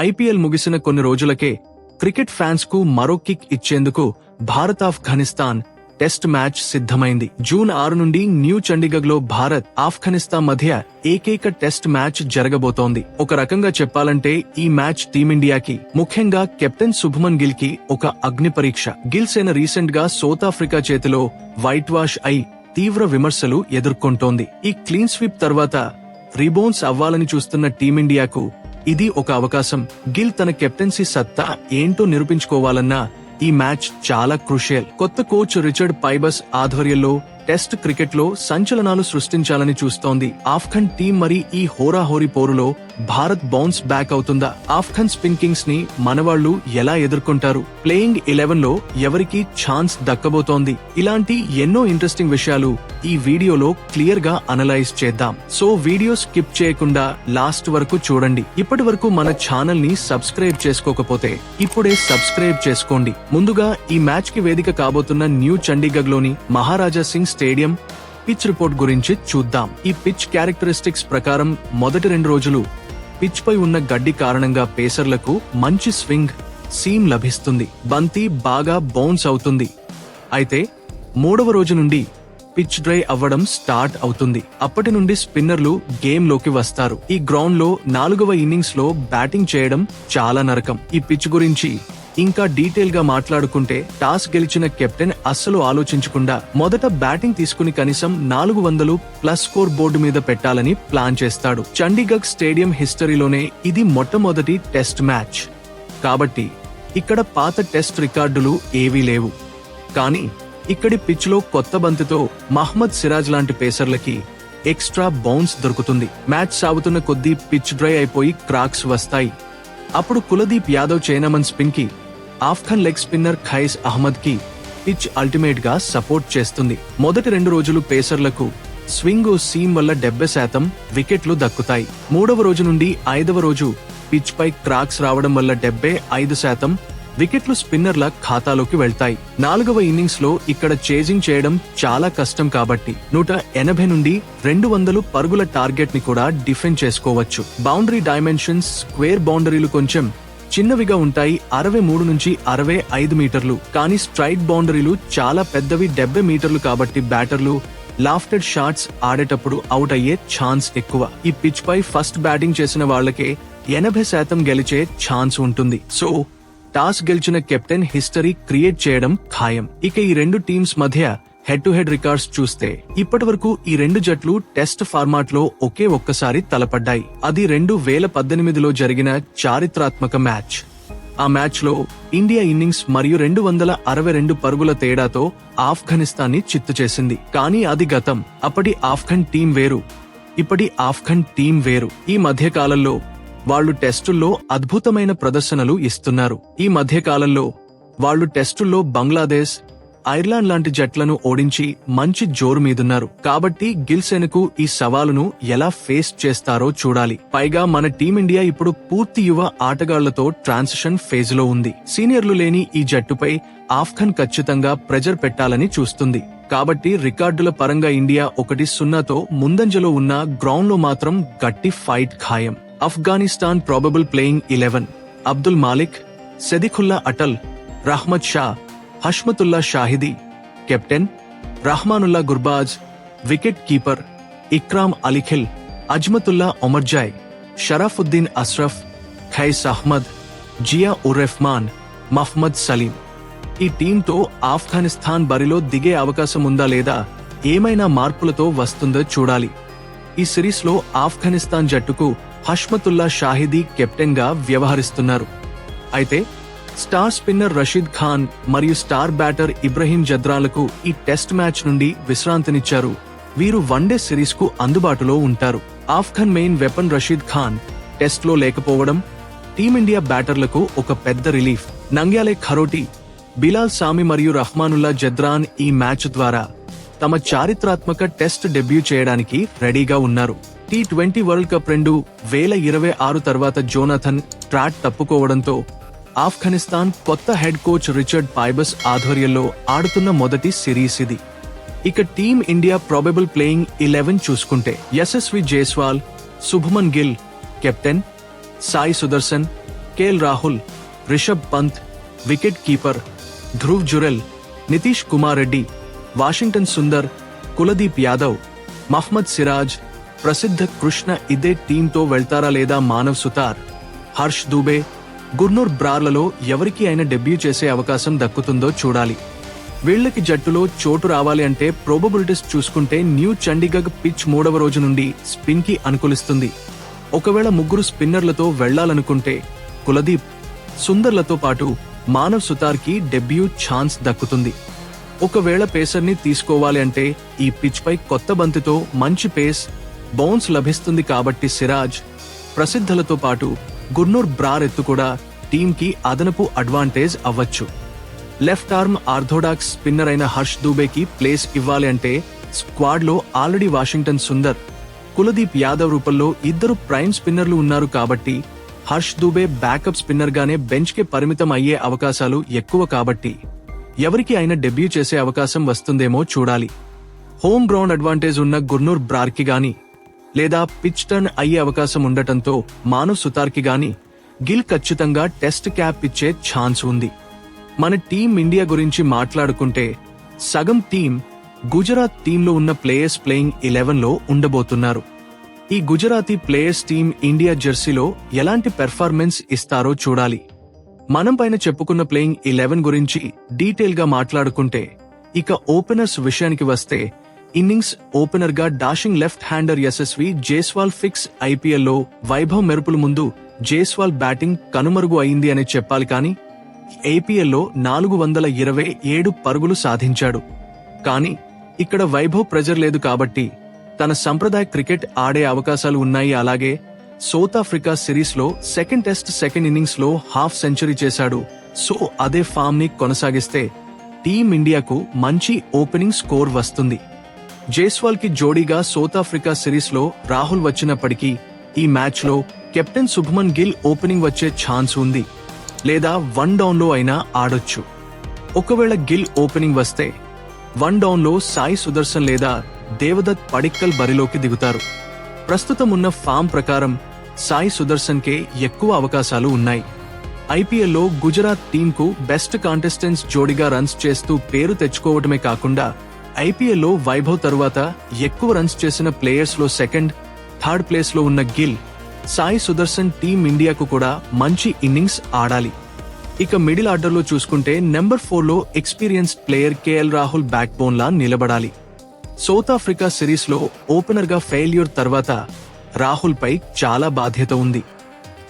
IPL ముగిసిన కొన్ని రోజులకే క్రికెట్ ఫ్యాన్స్ కు మరో కిక్ ఇచ్చేందుకు భారత్ ఆఫ్ఘనిస్తాన్ టెస్ట్ మ్యాచ్ సిద్ధమైంది. జూన్ 6 నుండి న్యూ చండీగఢ్ లో భారత్ ఆఫ్ఘనిస్తాన్ మధ్య ఏకైక టెస్ట్ మ్యాచ్ జరగబోతోంది. ఒక రకంగా చెప్పాలంటే ఈ మ్యాచ్ టీమిండియాకి, ముఖ్యంగా కెప్టెన్ శుభ్మన్ గిల్ కి ఒక అగ్ని పరీక్ష. గిల్ సేన రీసెంట్ గా సౌత్ ఆఫ్రికా చేతిలో వైట్ వాష్ అయి తీవ్ర విమర్శలు ఎదుర్కొంటోంది. ఈ క్లీన్ స్వీప్ తర్వాత రీబౌన్స్ అవ్వాలని చూస్తున్న టీమిండియాకు ఇది ఒక అవకాశం. గిల్ తన కెప్టెన్సీ సత్తా ఏంటో నిరూపించుకోవాలన్నా ఈ మ్యాచ్ చాలా క్రూషియల్. కొత్త కోచ్ రిచర్డ్ పైబస్ ఆధ్వర్యంలో టెస్ట్ క్రికెట్ లో సంచలనాలు సృష్టించాలని చూస్తోంది ఆఫ్ఘన్ టీం. మరి ఈ హోరాహోరీ పోరులో భారత్ బౌన్స్ బ్యాక్ అవుతుందా? ఆఫ్ఘన్ స్పిన్ కింగ్స్ ని మనవాళ్లు ఎలా ఎదుర్కొంటారు? ప్లేయింగ్ 11 లో ఎవరికి ఛాన్స్ దక్కబోతోంది? ఇలాంటి ఎన్నో ఇంట్రెస్టింగ్ విషయాలు ఈ వీడియోలో క్లియర్ గా అనలైజ్ చేద్దాం. సో వీడియో స్కిప్ చేయకుండా లాస్ట్ వరకు చూడండి. ఇప్పటి వరకు మన ఛానల్ ని సబ్స్క్రైబ్ చేసుకోకపోతే ఇప్పుడే సబ్స్క్రైబ్ చేసుకోండి. ముందుగా ఈ మ్యాచ్ కి వేదిక కాబోతున్న న్యూ చండీగఢ్ లోని మహారాజా సింగ్ స్టేడియం పిచ్ రిపోర్ట్ గురించి చూద్దాం. ఈ పిచ్ క్యారెక్టరిస్టిక్స్ ప్రకారం మొదటి 2 రోజులు పిచ్ పై ఉన్న గడ్డి కారణంగా పేసర్లకు మంచి స్వింగ్ సీమ్ లభిస్తుంది. బంతి బాగా బౌన్స్ అవుతుంది. అయితే 3వ రోజు నుండి పిచ్ డ్రై అవ్వడం స్టార్ట్ అవుతుంది. అప్పటి నుండి స్పిన్నర్లు గేమ్ లోకి వస్తారు. ఈ గ్రౌండ్ లో 4వ ఇన్నింగ్స్ లో బ్యాటింగ్ చేయడం చాలా నరకం. ఈ పిచ్ గురించి ఇంకా డీటెయిల్ గా మాట్లాడుకుంటే టాస్ గెలిచిన కెప్టెన్ అస్సలు ఆలోచించకుండా మొదట బ్యాటింగ్ తీసుకుని కనీసం 400+ స్కోర్ బోర్డు మీద పెట్టాలని ప్లాన్ చేస్తాడు. చండీగఢ్ స్టేడియం హిస్టరీలోనే ఇది మొట్టమొదటి టెస్ట్ మ్యాచ్ కాబట్టి ఇక్కడ పాత టెస్ట్ రికార్డులు ఏవీ లేవు. కానీ ఇక్కడి పిచ్ లో కొత్త బంతితో మహ్మద్ సిరాజ్ లాంటి పేసర్లకి ఎక్స్ట్రా బౌన్స్ దొరుకుతుంది. మ్యాచ్ సాగుతున్న కొద్దీ పిచ్ డ్రై అయిపోయి క్రాక్స్ వస్తాయి. అప్పుడు కులదీప్ యాదవ్ చైనామన్ స్పిన్ కి, ఆఫ్ఘన్ లెగ్ స్పిన్నర్ ఖైస్ అహ్మద్ కి పిచ్ అల్టిమేట్ గా సపోర్ట్ చేస్తుంది. మొదటి 2 రోజులు పేసర్లకు స్వింగ్ సీమ్ వల్ల 70% వికెట్లు దక్కుతాయి. 3వ రోజు నుండి 5వ రోజు పిచ్ పై క్రాక్స్ రావడం వల్ల 75% వికెట్లు స్పిన్నర్ల ఖాతాలోకి వెళ్తాయి. 4వ ఇన్నింగ్స్ లో ఇక్కడ చేజింగ్ చేయడం చాలా కష్టం కాబట్టి 180 నుండి 200 పరుగుల టార్గెట్ ని కూడా డిఫెండ్ చేసుకోవచ్చు. బౌండరీ డైమెన్షన్స్ స్క్వేర్ బౌండరీలు కొంచెం చిన్నవిగా ఉంటాయి, 63 నుంచి 65 మీటర్లు. కానీ స్ట్రైట్ బౌండరీలు చాలా పెద్దవి, 70 మీటర్లు. కాబట్టి బ్యాటర్లు లాఫ్టెడ్ షాట్స్ ఆడేటప్పుడు అవుట్ అయ్యే ఛాన్స్ ఎక్కువ. ఈ పిచ్ పై ఫస్ట్ బ్యాటింగ్ చేసిన వాళ్లకే 80% గెలిచే ఛాన్స్ ఉంటుంది. సో టాస్ గెలిచిన కెప్టెన్ హిస్టరీ క్రియేట్ చేయడం ఖాయం. ఇక ఈ 2 టీమ్స్ మధ్య హెడ్ టు హెడ్ రికార్డ్స్ చూస్తే ఇప్పటి వరకు ఈ 2 జట్లు టెస్ట్ ఫార్మాట్ లో ఒకే ఒక్కసారి తలపడ్డాయి. అది 2018లో జరిగిన చారిత్రాత్మక మ్యాచ్. ఆ మ్యాచ్ లో ఇండియా ఇన్నింగ్స్ మరియు 262 పరుగుల తేడాతో ఆఫ్ఘనిస్తాన్ ని చిత్తు చేసింది. కానీ అది గతం. అప్పటి ఆఫ్ఘన్ టీం వేరు, ఇప్పటి ఆఫ్ఘన్ టీం వేరు. ఈ మధ్య కాలంలో వాళ్లు టెస్టుల్లో అద్భుతమైన ప్రదర్శనలు ఇస్తున్నారు. ఈ మధ్య కాలంలో వాళ్లు టెస్టుల్లో బంగ్లాదేశ్, ఐర్లాండ్ లాంటి జట్లను ఓడించి మంచి జోరు మీదున్నారు. కాబట్టి గిల్ సేనకు ఈ సవాలును ఎలా ఫేస్ చేస్తారో చూడాలి. పైగా మన టీమిండియా ఇప్పుడు పూర్తి యువ ఆటగాళ్లతో ట్రాన్సిషన్ ఫేజ్ లో ఉంది. సీనియర్లు లేని ఈ జట్టుపై ఆఫ్ఘన్ ఖచ్చితంగా ప్రెజర్ పెట్టాలని చూస్తుంది. కాబట్టి రికార్డుల పరంగా ఇండియా 1-0తో ముందంజలో ఉన్న గ్రౌండ్ లో మాత్రం గట్టి ఫైట్ ఖాయం. Afghanistan probable playing 11: Abdul Malik, Sediqullah Atal, Rahmat Shah, Hashmatullah Shahidi, captain Rahmanullah Gurbaz, wicket keeper Ikram Alikhil, Azmatullah Omarzai, Sharafuddin Ashraf, Qais Ahmad, Zia ur Rehman, Mohammad Saleem. ఈ టీంతో ఆఫ్ఘనిస్తాన్ బరిలో దిగే అవకాశం ఉందా లేదా, ఏమైనా మార్పులతో వస్తుందో చూడాలి. ఈ సిరీస్ లో ఆఫ్ఘనిస్తాన్ జట్టుకు హష్మతుల్లా షాహిదీ కెప్టెన్ గా వ్యవహరిస్తున్నారు. అయితే స్టార్ స్పిన్నర్ రషీద్ ఖాన్ మరియు స్టార్ బ్యాటర్ ఇబ్రహీం జద్రాలకు ఈ టెస్ట్ మ్యాచ్ నుండి విశ్రాంతినిచ్చారు. వీరు వన్డే సిరీస్ కు అందుబాటులో ఉంటారు. Afghan main weapon Rashid Khan test లో లేకపోవడం టీమిండియా బ్యాటర్లకు ఒక పెద్ద రిలీఫ్. నంగ్యాలే ఖరోటి, బిలాల్ సామి మరియు రహ్మానుల్లా జద్రాన్ ఈ మ్యాచ్ ద్వారా తమ చారిత్రాత్మక టెస్ట్ డెబ్యూ చేయడానికి రెడీగా ఉన్నారు. T20 వరల్డ్ కప్ 2026 తర్వాత జోనాథన్ ట్రాట్ తప్పుకోవడంతో ఆఫ్ఘనిస్తాన్ కొత్త హెడ్ కోచ్ రిచర్డ్ పైబస్ ఆధ్వర్యంలో ఆడుతున్న మొదటి సిరీస్ ఇది. ఇక టీం ఇండియా ప్రాబబుల్ ప్లేయింగ్ 11 చూసుకుంటే Yashasvi Jaiswal, Shubman Gill captain, Sai Sudharsan KL Rahul, Rishabh Pant, wicket keeper Dhruv Jurel, Nitish Kumar Reddy, Washington Sundar, Kuldeep Yadav, Mohammed Siraj, Prasidh Krishna ఇదే టీంతో వెళ్తారా లేదా మానవ్ సుతార్, హర్ష్ దూబే, గుర్నూర్ బ్రార్లలో ఎవరికి అయినా డెబ్యూ చేసే అవకాశం దక్కుతుందో చూడాలి. వీళ్లకి జట్టులో చోటు రావాలి అంటే ప్రోబబిలిటీస్ చూసుకుంటే న్యూ చండీగఢ్ పిచ్ 3వ రోజు నుండి స్పిన్ కి అనుకూలిస్తుంది. ఒకవేళ ముగ్గురు స్పిన్నర్లతో వెళ్లాలనుకుంటే కులదీప్, సుందర్లతో పాటు మానవ్ సుతార్ కి డెబ్యూ ఛాన్స్ దక్కుతుంది. ఒకవేళ పేసర్ ని తీసుకోవాలి అంటే ఈ పిచ్ పై కొత్త బంతితో మంచి పేస్, బౌన్స్ లభిస్తుంది కాబట్టి సిరాజ్, ప్రసిద్ధలతో పాటు గుర్నూర్ బ్రార్ ఎత్తు కూడా టీమ్ కి అదనపు అడ్వాంటేజ్ అవ్వచ్చు. లెఫ్ట్ ఆర్మ్ ఆర్థోడాక్స్ స్పిన్నర్ అయిన హర్ష్ దూబేకి ప్లేస్ ఇవ్వాలి అంటే స్క్వాడ్ లో ఆల్రెడీ వాషింగ్టన్ సుందర్, కులదీప్ యాదవ్ రూపంలో ఇద్దరు ప్రైమ్ స్పిన్నర్లు ఉన్నారు కాబట్టి హర్ష్ దూబే బ్యాకప్ స్పిన్నర్ గానే బెంచ్ కి పరిమితం అయ్యే అవకాశాలు ఎక్కువ కాబట్టి ఎవరికి అయినా డెబ్యూ చేసే అవకాశం వస్తుందేమో చూడాలి. హోమ్ గ్రౌండ్ అడ్వాంటేజ్ ఉన్న గుర్నూర్ బ్రార్ కి గాని లేదా పిచ్ టర్న్ అయ్యే అవకాశం ఉండటంతో మానవ్ సుతార్ కి గాని గిల్ ఖచ్చితంగా టెస్ట్ క్యాప్ ఇచ్చే ఛాన్స్ ఉంది. మన టీం ఇండియా గురించి మాట్లాడుకుంటే సగం టీం గుజరాత్ టీంలో ఉన్న ప్లేయర్స్ ప్లేయింగ్ 11లో ఉండబోతున్నారు. ఈ గుజరాతీ ప్లేయర్స్ టీం ఇండియా జెర్సీలో ఎలాంటి పెర్ఫార్మెన్స్ ఇస్తారో చూడాలి. మనం పైన చెప్పుకున్న ప్లేయింగ్ 11 గురించి డీటెయిల్ గా మాట్లాడుకుంటే ఇక ఓపెనర్స్ విషయానికి వస్తే ఇన్నింగ్స్ ఓపెనర్ గా dashing left hander Yashasvi Jaiswal fix. ఐపీఎల్లో వైభవ్ మెరుపుల ముందు జైస్వాల్ బ్యాటింగ్ కనుమరుగు అయింది అని చెప్పాలి కానీ ఏపీఎల్లో 427 పరుగులు సాధించాడు. కానీ ఇక్కడ వైభవ్ ప్రెజర్ లేదు కాబట్టి తన సంప్రదాయ క్రికెట్ ఆడే అవకాశాలు ఉన్నాయి. అలాగే సౌత్ ఆఫ్రికా సిరీస్ లో సెకండ్ టెస్ట్ సెకండ్ ఇన్నింగ్స్ లో హాఫ్ సెంచరీ చేశాడు. సో అదే ఫామ్ ని కొనసాగిస్తే టీం ఇండియాకు మంచి ఓపెనింగ్ స్కోర్ వస్తుంది. జైస్వాల్ కి జోడీగా సౌత్ ఆఫ్రికా సిరీస్ లో రాహుల్ వచ్చినప్పటికీ ఈ మ్యాచ్ లో కెప్టెన్ శుభ్మన్ గిల్ ఓపెనింగ్ వచ్చే ఛాన్స్ ఉంది, లేదా 1 డౌన్ లో అయినా ఆడొచ్చు. ఒకవేళ గిల్ ఓపెనింగ్ వస్తే 1 డౌన్ లో సాయి సుదర్శన్ లేదా దేవదత్ పడిక్కల్ బరిలోకి దిగుతారు. ప్రస్తుతం ఉన్న ఫామ్ ప్రకారం సాయి సుదర్శన్ కే ఎక్కువ అవకాశాలు ఉన్నాయి. ఐపీఎల్లో గుజరాత్ టీంకు బెస్ట్ కాంటెస్టెంట్స్ జోడిగా రన్స్ చేస్తూ పేరు తెచ్చుకోవటమే కాకుండా ఐపీఎల్లో వైభవ్ తరువాత ఎక్కువ రన్స్ చేసిన ప్లేయర్స్ లో సెకండ్, థర్డ్ ప్లేస్ లో ఉన్న గిల్, సాయి సుదర్శన్ టీం ఇండియాకు కూడా మంచి ఇన్నింగ్స్ ఆడాలి. ఇక మిడిల్ ఆర్డర్ లో చూసుకుంటే నెంబర్ 4 లో experienced player KL Rahul backbone లా నిలబడాలి. సౌత్ ఆఫ్రికా సిరీస్ లో ఓపెనర్ గా ఫెయిల్యూర్ తర్వాత రాహుల్ పై చాలా బాధ్యత ఉంది.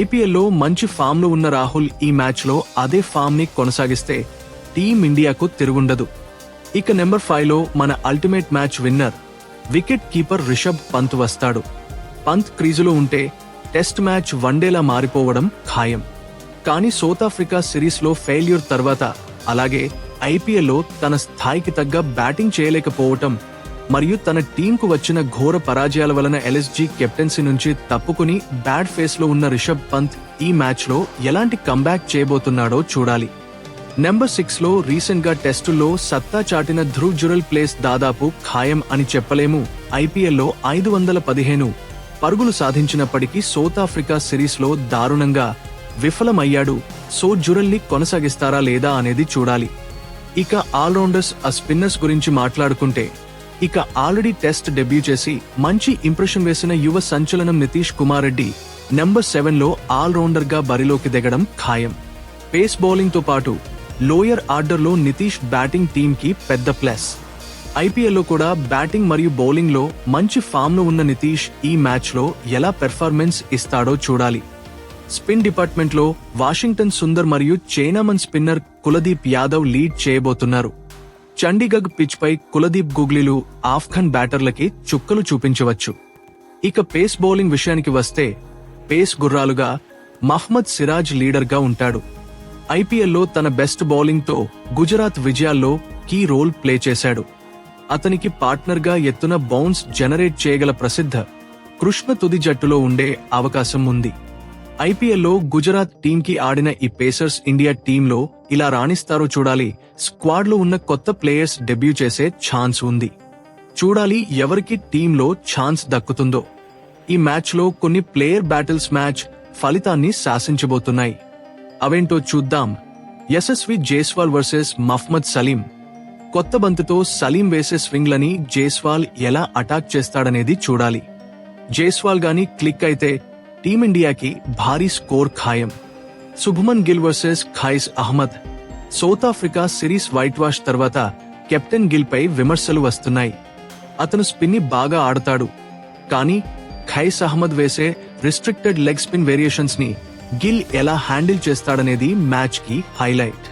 ఐపీఎల్లో మంచి ఫామ్ లో ఉన్న రాహుల్ ఈ మ్యాచ్ లో అదే ఫామ్ ని కొనసాగిస్తే టీం ఇండియాకు తిరుగుండదు. ఇక నెంబర్ 5 లో మన ultimate match winner wicket keeper Rishabh Pant వస్తాడు. పంత్ క్రీజులో ఉంటే టెస్ట్ మ్యాచ్ వన్డేలా మారిపోవడం ఖాయం. కానీ సౌత్ ఆఫ్రికా సిరీస్ లో ఫెయిల్యూర్ తర్వాత అలాగే ఐపీఎల్లో తన స్థాయికి తగ్గ బ్యాటింగ్ చేయలేకపోవటం మరియు తన టీంకు వచ్చిన ఘోర పరాజయాల వలన ఎల్ఎస్జీ కెప్టెన్సీ నుంచి తప్పుకుని బ్యాడ్ ఫేస్ లో ఉన్న రిషబ్ పంత్ ఈ మ్యాచ్ లో ఎలాంటి కంబ్యాక్ చేయబోతున్నాడో చూడాలి. నెంబర్ 6 లో రీసెంట్ గా టెస్టుల్లో సత్తా చాటిన ధ్రువ్ జురెల్ ప్లేస్ దాదాపు ఖాయం అని చెప్పలేము. ఐపీఎల్లో 515 పరుగులు సాధించినప్పటికీ సౌత్ ఆఫ్రికా సిరీస్ లో దారుణంగా విఫలమయ్యాడు. సో జురెల్ ని కొనసాగిస్తారా లేదా అనేది చూడాలి. ఇక ఆల్రౌండర్స్ స్పిన్నర్స్ గురించి మాట్లాడుకుంటే ఇక ఆల్రెడీ టెస్ట్ డెబ్యూ చేసి మంచి ఇంప్రెషన్ వేసిన యువ సంచలనం నితీష్ కుమార్ రెడ్డి నెంబర్ 7 లో ఆల్రౌండర్ గా బరిలోకి దిగడం ఖాయం. పేస్ బౌలింగ్ తో పాటు లోయర్ ఆర్డర్ లో నితీష్ బ్యాటింగ్ టీమ్ కి పెద్ద ప్లస్. ఐపీఎల్లో కూడా బ్యాటింగ్ మరియు బౌలింగ్ లో మంచి ఫామ్ లో ఉన్న నితీష్ ఈ మ్యాచ్ లో ఎలా పెర్ఫార్మెన్స్ ఇస్తాడో చూడాలి. స్పిన్ డిపార్ట్మెంట్ లో వాషింగ్టన్ సుందర్ మరియు chinaman spinner Kuldeep Yadav lead చేయబోతున్నారు. చండీగఢ్ పిచ్ పై కులదీప్ గుగ్లీలు ఆఫ్ఘన్ బ్యాటర్లకి చుక్కలు చూపించవచ్చు. ఇక పేస్ బౌలింగ్ విషయానికి వస్తే పేస్ గుర్రాలుగా మహ్మద్ సిరాజ్ లీడర్ గా ఉంటాడు. ఐపీఎల్లో తన బెస్ట్ బౌలింగ్ తో గుజరాత్ విజయాల్లో కీ రోల్ ప్లే చేశాడు. అతనికి పార్ట్నర్ గా ఎత్తున బౌన్స్ జనరేట్ చేయగల ప్రసిద్ధ కృష్ణ తుది జట్టులో ఉండే అవకాశం ఉంది. ఐపీఎల్లో గుజరాత్ టీంకి ఆడిన ఈ పేసర్స్ ఇండియా టీంలో ఇలా రాణిస్తారో చూడాలి. స్క్వాడ్ లో ఉన్న కొత్త ప్లేయర్స్ డెబ్యూ చేసే ఛాన్స్ ఉంది. చూడాలి ఎవరికి టీంలో ఛాన్స్ దక్కుతుందో. ఈ మ్యాచ్ లో కొన్ని ప్లేయర్ బ్యాటిల్స్ మ్యాచ్ ఫలితాన్ని శాసించబోతున్నాయి. అవేంటో చూద్దాం. యశస్వి జైస్వాల్ వర్సెస్ మహ్మద్ సలీం. కొత్త బంతితో సలీం వేసే స్వింగ్లని జైస్వాల్ ఎలా అటాక్ చేస్తాడనేది చూడాలి. జైస్వాల్ గాని క్లిక్ అయితే టీమిండియాకి భారీ స్కోర్ ఖాయం. Shubman Gill versus Qais Ahmad. South Africa series white wash తర్వాత కెప్టెన్ గిల్ పై విమర్శలు వస్తున్నాయి. అతను స్పిన్ ని బాగా ఆడతాడు, కానీ ఖైస్ అహ్మద్ వేసే రిస్ట్రిక్టెడ్ లెగ్ స్పిన్ వేరియేషన్స్ ని గిల్ ఎలా హ్యాండిల్ చేస్తాడనేది మ్యాచ్ కి హైలైట్.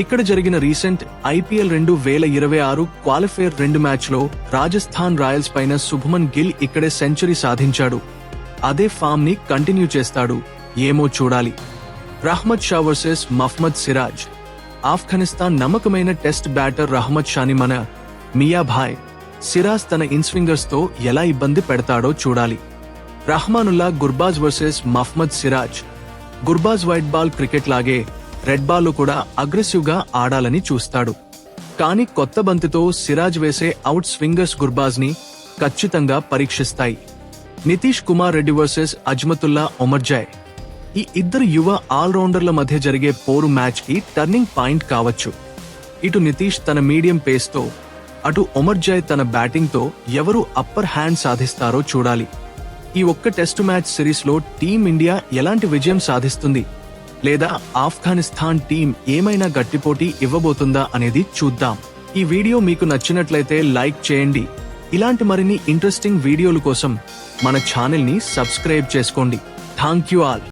ఇక్కడ జరిగిన రీసెంట్ IPL 2026 క్వాలిఫైర్ 2 మ్యాచ్ లో రాజస్థాన్ రాయల్స్ పైన శుభ్మన్ గిల్ ఇక్కడే సెంచరీ సాధించాడు. అదే ఫామ్ ని కంటిన్యూ చేస్తాడు ఏమో చూడాలి. రహ్మద్ షా వర్సెస్ మహ్మద్ సిరాజ్. ఆఫ్ఘనిస్తాన్ నమ్మకమైన టెస్ట్ బ్యాటర్ రహ్మద్ షాని మన మియాభాయ్ సిరాజ్ తన ఇన్స్వింగర్స్ తో ఎలా ఇబ్బంది పెడతాడో చూడాలి. Rahmanullah Gurbaz versus Mohammed Siraj. Gurbaz white ball cricket లాగే రెడ్ బాల్ లో కూడా అగ్రెసివ్ గా ఆడాలని చూస్తాడు, కానీ కొత్త బంతితో సిరాజ్ వేసే అవుట్ స్వింగర్స్ గుర్బాజ్ ని ఖచ్చితంగా పరీక్షిస్తాయి. Nitish Kumar Reddy versus Azmatullah Omarzai. ఈ ఇద్దరు యువ ఆల్రౌండర్ల మధ్య జరిగే పోరు మ్యాచ్ కి టర్నింగ్ పాయింట్ కావచ్చు. ఇటు నితీష్ తన మీడియం పేస్ తో, అటు ఒమర్జాయ్ తన బ్యాటింగ్ తో ఎవరు అప్పర్ హ్యాండ్ సాధిస్తారో చూడాలి. ఈ ఒక్క టెస్టు మ్యాచ్ సిరీస్ లో టీమిండియా ఎలాంటి విజయం సాధిస్తుంది, లేదా ఆఫ్ఘనిస్తాన్ టీం ఏమైనా గట్టిపోటీ ఇవ్వబోతుందా అనేది చూద్దాం. ఈ వీడియో మీకు నచ్చినట్లయితే లైక్ చేయండి. ఇలాంటి మరిన్ని ఇంట్రెస్టింగ్ వీడియోల కోసం మన ఛానల్ ని సబ్స్క్రైబ్ చేసుకోండి. Thank you all.